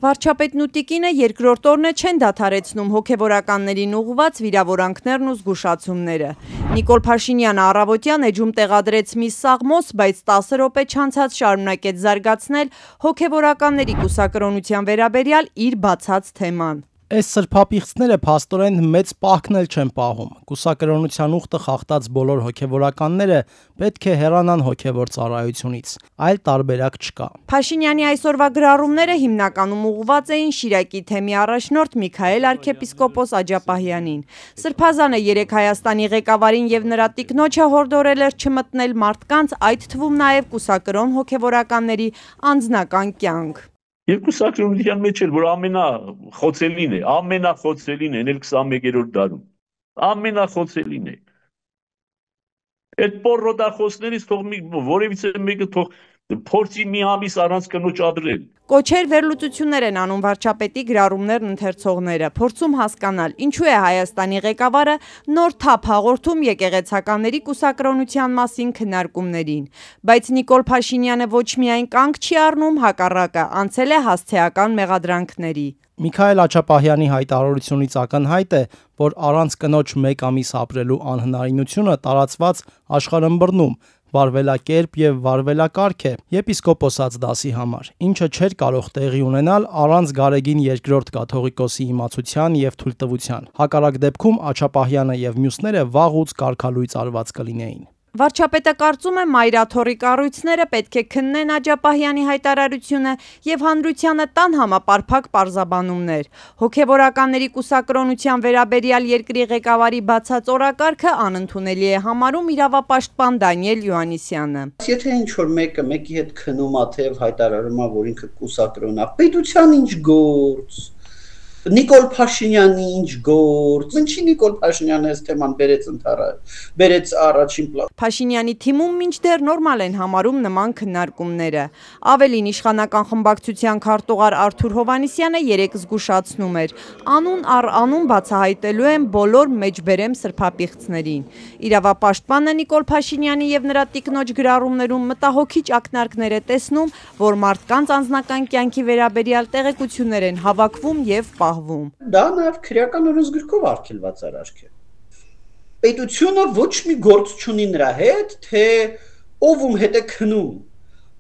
Վարչապետն ու տիկինը երկրորդ օրն է չեն դադարեցնում հոգևորականներին ուղղված վիրավորանքներն ու զգուշացումները։ Նիկոլ Փաշինյանը առավոտյան էջում տեղադրեց մի սաղմոս, բայց 10 րոպե չանցած շարունակեց զարգացնել հոգևորականների կուսակրոնության վերաբերյալ իր բացած թեման։ Այս սրբապիղծները փաստորեն մեծ պահքն էլ չեն պահում։ Կուսակրոնության ուխտը խախտած բոլոր հոգևորականները պետք է հեռանան հոգևոր ծառայությունից, այլ տարբերակ չկա։ Փաշինյանի այսօրվա գրառումները հիմնականում ուղղված էին Շիրակի թեմի առաջնորդ Միքայել arczepiskopos Աջապահյանին։ Սրբազանը երեկ Հայաստանի ղեկավարին եւ նրա տիկնոջը հորդորել էր չմտնել մարդկանց, այդ թվում նաեւ կուսակրոն հոգևորականների անձնական կյանք։ Եվ կուսակրոնության մեջ էլ, որ ամենախոցելին է, էլ 21-րդ դարում, ամենախոցելին է։ Այդ պոռոդախոսներից թող որևիցե մեկը թող փորձի մի ամիս առանց կնոջ ապրել։ Կոչեր վերլուծություններ են անում վարչապետի գրառումներն ընթերցողները, փորձում հասկանալ, ինչու է Հայաստանի ղեկավարը նոր թափ հաղորդում եկեղեցականների կուսակրոնության մասին քննարկումներին։ Բայց Նիկոլ Փաշինյանը ոչ միայն կանգ չի առնում, հակառակը, անցել է հասցեական մեղադրանքների։ Միքայել Աջապահյանի հայտարարությունից ակնհայտ է, որ առանց կնոջ մեկ ամիս ապրելու անհնարինությունը տարածված աշխարհըմբռնում վարվելակերպ եւ վարվելակարգ է եպիսկոպոսած դասի համար, ինչը չէր կարող տեղի ունենալ առանց Գարեգին II կաթողիկոսի իմացության եւ թույլտվության։ Հակառակ դեպքում Աջապահյանը եւ մյուսները վաղուց կարգալույծ արված կլինեին։ Վարչապետը կարծում է մայրաթոռի կառույցները պետք է քննեն Աջապահյանի հայտարարությունը եւ հանրությանը տան համապարփակ պարզաբանումներ։ Հոգեվորականների կուսակրոնության վերաբերյալ երկրի ղեկավարի բացած օրակարգը անընդունելի է համարում իրավապաշտպան Դանիել Յոհաննիսյանը։ Եթե ինչ-որ մեկը մեկի հետ քնում է, թե հայտարարում է, որ ինքը կուսակրոն է, պետության ինչ գործ։ Նիկոլ Փաշինյանի ինչ գործ։ Ինչի Նիկոլ Փաշինյանը այս թեման բերեց առաջին պլան։ Փաշինյանի թիմում մինչդեռ նորմալ են համարում նման քննարկումները։ Ավելին իշխանական խմբակցության քարտուղար Արթուր Հովհաննիսյանը երեկ զգուշացնում էր. անուն առ անուն բացահայտելու են բոլոր մեջբերեմ սրբապիղծներին։ Իրավապաշտպանը Նիկոլ Փաշինյանի եւ նրա տիկնոջ գրառումներում մտահոգիչ ակնարկներ է տեսնում, որ մարդկանց անձնական կյանքի վերաբերյալ տեղեկություններ են հավաքվում եւ Դա նաև քրեական օրենսգրքով արգելված արարք է։ Պետությունը ոչ մի գործ չունի նրա հետ, թե ով ում հետ է քնում,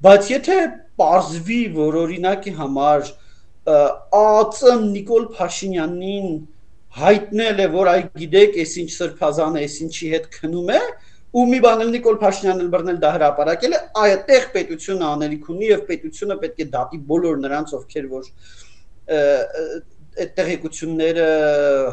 բայց եթե պարզվի, որ օրինակի համար ԱԱԾ Նիկոլ Փաշինյանին հայտնել է, որ այ գիտեք, այս ինչ սրբազան է, այս ինչի հետ քնում է, ու մի բան էլ Նիկոլ Փաշինյանն բռնել դա հրապարակել է, այդտեղ պետությունը անելիք ունի եւ պետությունը պետք է դատի բոլոր նրանց, ովքեր որ այդ տեղեկությունները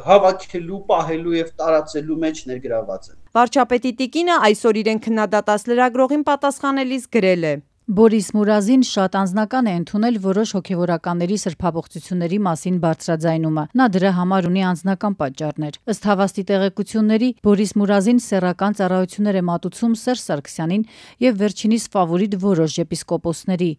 հավաքելու, պահելու եւ տարածելու մեջ ներգրաված են։ Վարչապետի տիկինը այսօր իրեն քննադատած լրագրողին պատասխանելիս գրել է. Բորիս Մուրազին շատ անձնական է ընդունել որոշ հոգևորականների սրբապղծությունների մասին բարձրաձայնումը։ Նա դրա համար ունի անձնական պատճառներ։ Ըստ հավաստի տեղեկությունների, Բորիս Մուրազին սեռական ծառայություններ է մատուցում Սերժ Սարգսյանին եւ վերջինիս ֆավորիտ որոշ եպիսկոպոսների։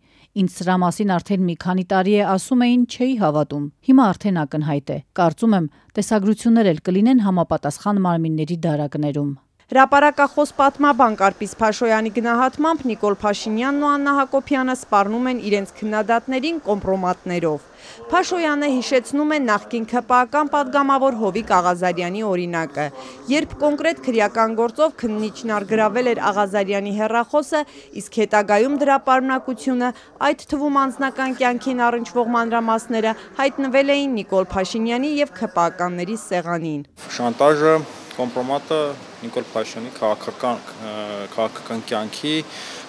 Ինձ սրա մասին արդեն մի քանի տարի է ասում էին, չէի հավատում։ Հիմա արդեն ակնհայտ է։ Կարծում եմ, տեսագրություններ էլ կլինեն համապատասխան մարմինների դարակներում։ Հրապարակախոս պատմաբան Կարպիս Փաշոյանի գնահատմամբ Նիկոլ Փաշինյանն ու Աննա Հակոբյանը սպառնում են իրենց քննադատներին կոմպրոմատներով։ Փաշոյանը հիշեցնում է նախկին ՔՊԱ-ական падգամավոր Հովիկ Աղազարյանի օրինակը, երբ կոնկրետ քրեական գործով քննիչն առգրավել էր Աղազարյանի հեռախոսը, իսկ հետագայում դրա պարունակությունը, այդ թվում անձնական կյանքին առնչվող մանրամասները հայտնվել էին Նիկոլ Փաշինյանի եւ ՔՊԱ-ականների սեղանին։ Շանտաժը, կոմպրոմատը Նիկոլ Փաշինյանի քաղաքական կյանքի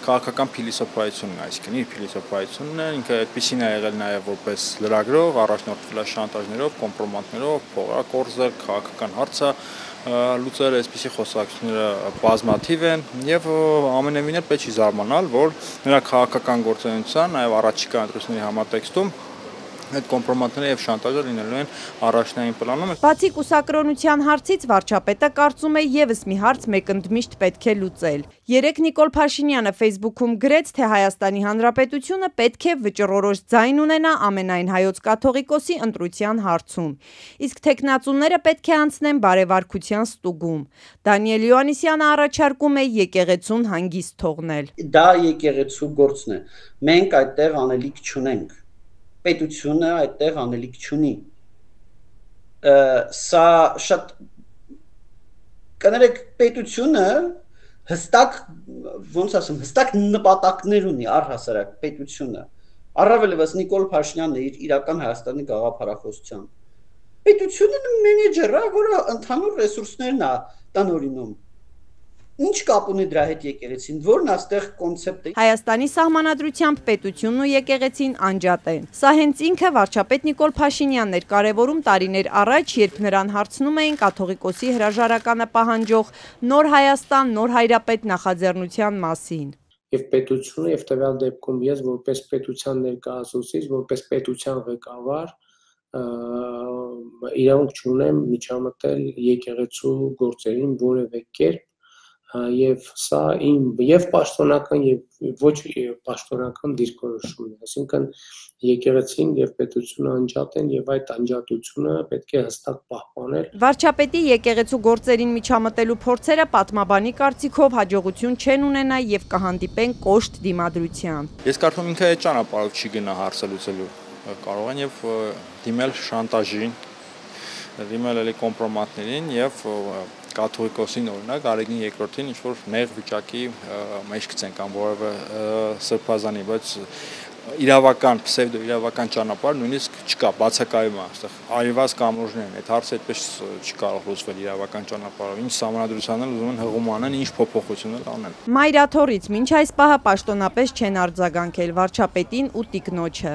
քաղաքական փիլիսոփայությունն է, այսինքն իր փիլիսոփայությունն է, ինքը այդպեսին է եղել նաև որպես լրագրող, առաջնորդվել է շանտաժներով, կոմպրոմատներով, փողակորզել, քաղաքական հարցը լուծել, այսպիսի խոսակցությունները բազմաթիվ են եւ ամենևին էլ պետք չի զարմանալ, որ նրա քաղաքական գործունեության, նաև առաջիկա ընտրությունների համատեքստում այդ կոմպրոմատները եւ շանտաժը լինելու են առաջնային պլանում։ Բացի կուսակրոնության հարցից վարչապետը կարծում է եւս մի հարց մեկընդմիշտ պետք է լուծել։ Երեկ Նիկոլ Փաշինյանը Facebook-ում գրեց, թե Հայաստանի Հանրապետությունը պետք է վճռորոշ ձայն ունենա ամենայն հայոց կաթողիկոսի ընտրության հարցում։ Իսկ թեկնածուները պետք է անցնեն բարեվարկության ստուգում։ Դանիել Յոհաննիսյանը առաջարկում է եկեղեցուն հանգիստ թողնել։ Դա եկեղեցու գործն է։ Մենք այդտեղ անելիք չունենք։ պետությունը այդտեղ անելիք չունի։ Սա շատ կներեք պետությունը հստակ ոնց ասեմ հստակ նպատակներ ունի առհասարակ պետությունը առավել եւս Նիկոլ Փաշինյանն է իր իրական Հայաստանի գաղափարախոսությամբ պետությունը մենեջեր է որը ընդհանուր ռեսուրսներն է տնօրինում Ինչ կապ ունի դրա հետ եկեղեցին, որն այստեղ կոնցեպտը։ Հայաստանի սահմանադրությամբ պետությունն ու եկեղեցին անջատ են։ Սա հենց ինքը վարչապետ Նիկոլ Փաշինյանն էր կարևորում տարիներ առաջ, երբ նրան հարցնում էին կաթողիկոսի հրաժարականը պահանջող Նոր Հայաստան, Նոր Հայրապետ նախաձեռնության մասին։ Եվ պետությունը եւ տվյալ դեպքում ես որպես պետության ներկայացուցիչ, որպես պետության ղեկավար իրավունք չունեմ միջամտել եկեղեցու գործերին որևէ կերպ եւ սա իմ եւ պաշտոնական եւ ոչ պաշտոնական դիրքորոշումն է, այսինքն եկեղեցին եւ պետությունը անջատ են եւ այդ անջատությունը պետք է հստակ պահպանել։ Վարչապետի եկեղեցու գործերին միջամտելու փորձերը պատմաբանի կարծիքով հաջողություն չեն ունենա եւ կհանդիպեն կոշտ դիմադրության։ Ես կարծում ինքը այդ ճանապարհով չի գնա հարցը լուծելու կարող են եւ դիմել շանտաժին, դիմել էլի կոմպրոմատներին եւ կաթողիկոսին օրինակ Արեգին երկրորդին ինչ որ նեղ վիճակի մեջ գցեն կամ որևէ սրբազանի, բայց իրավական, պսևդո իրավական ճանապարհ նույնիսկ չկա, բացակայում է այստեղ արիված կամուրջներ են, այդ հարցը այդպես չի կարող լուծվել իրավական ճանապարհով, ինչ սահմանադրությանն էլ ուզում են հղում անեն, ինչ փոփոխություններ անեն։ Մայրաթորից մինչ այս պահը պաշտոնապես չեն արձագանքել վարչապետին ու տիկնոջը։